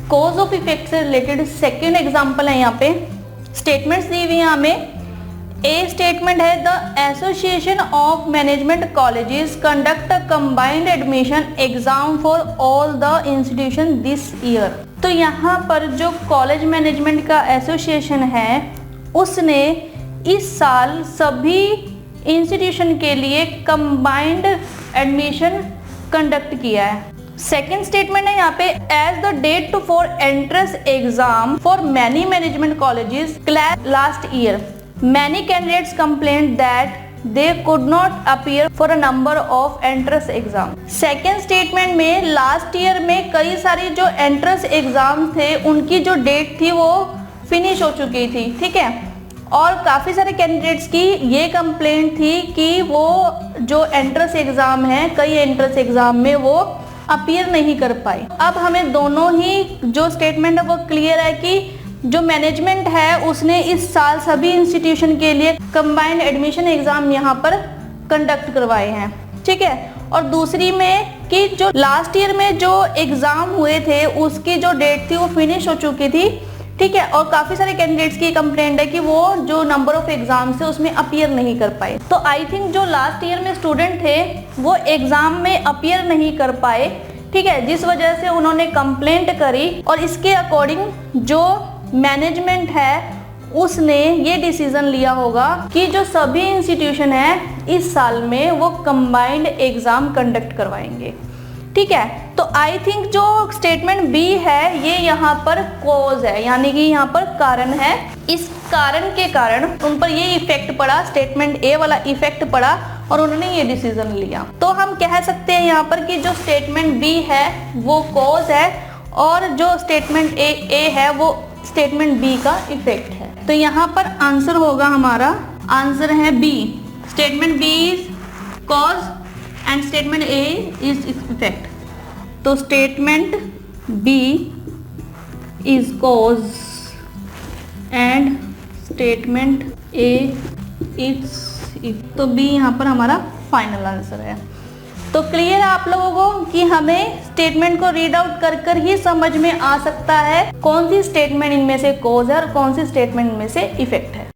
Cause of effect से related second example है यहाँ पे, स्टेटमेंट्स दी हुई है हमें। ए स्टेटमेंट है the association of management colleges conduct a combined admission exam for all the institution this year. तो यहाँ पर जो कॉलेज मैनेजमेंट का एसोसिएशन है उसने इस साल सभी इंस्टीट्यूशन के लिए कंबाइंड एडमिशन कंडक्ट किया है। सेकेंड स्टेटमेंट है यहाँ पे, as the date for entrance exam for many management colleges clash last year, many candidates complaint that they could not appear for a number of entrance exam। Second statement में last year में कई सारी जो entrance exam थे उनकी जो date थी वो फिनिश हो चुकी थी, ठीक है, और काफ़ी सारे कैंडिडेट्स की ये कंप्लेंट थी कि वो जो एंट्रेंस एग्ज़ाम है कई एंट्रेंस एग्ज़ाम में वो अपीयर नहीं कर पाए। अब हमें दोनों ही जो स्टेटमेंट है वो क्लियर है कि जो मैनेजमेंट है उसने इस साल सभी इंस्टीट्यूशन के लिए कंबाइंड एडमिशन एग्ज़ाम यहाँ पर कंडक्ट करवाए हैं, ठीक है। और दूसरी में कि जो लास्ट ईयर में जो एग्ज़ाम हुए थे उसकी जो डेट थी वो फिनिश हो चुकी थी, ठीक है, और काफ़ी सारे कैंडिडेट्स की कंप्लेंट है कि वो जो नंबर ऑफ एग्जाम्स है उसमें अपीयर नहीं कर पाए। तो आई थिंक जो लास्ट ईयर में स्टूडेंट थे वो एग्ज़ाम में अपीयर नहीं कर पाए, ठीक है, जिस वजह से उन्होंने कंप्लेंट करी और इसके अकॉर्डिंग जो मैनेजमेंट है उसने ये डिसीजन लिया होगा कि जो सभी इंस्टीट्यूशन है इस साल में वो कंबाइंड एग्ज़ाम कंडक्ट करवाएंगे, ठीक है। तो आई थिंक जो स्टेटमेंट बी है ये यहाँ पर कॉज है, यानी कि यहाँ पर कारण है। इस कारण के कारण उन पर ये इफेक्ट पड़ा, स्टेटमेंट ए वाला इफेक्ट पड़ा और उन्होंने ये डिसीजन लिया। तो हम कह सकते हैं यहाँ पर कि जो स्टेटमेंट बी है वो कॉज है और जो स्टेटमेंट ए है वो स्टेटमेंट बी का इफेक्ट है। तो यहाँ पर आंसर होगा हमारा, आंसर है B, statement B is cause and statement A is effect. तो statement B is cause and statement A is, तो बी यहाँ पर हमारा फाइनल आंसर है। तो क्लियर है आप लोगों को कि हमें स्टेटमेंट को रीड आउट कर कर ही समझ में आ सकता है कौन सी स्टेटमेंट इनमें से कॉज है और कौन सी स्टेटमेंट इनमें से इफेक्ट है।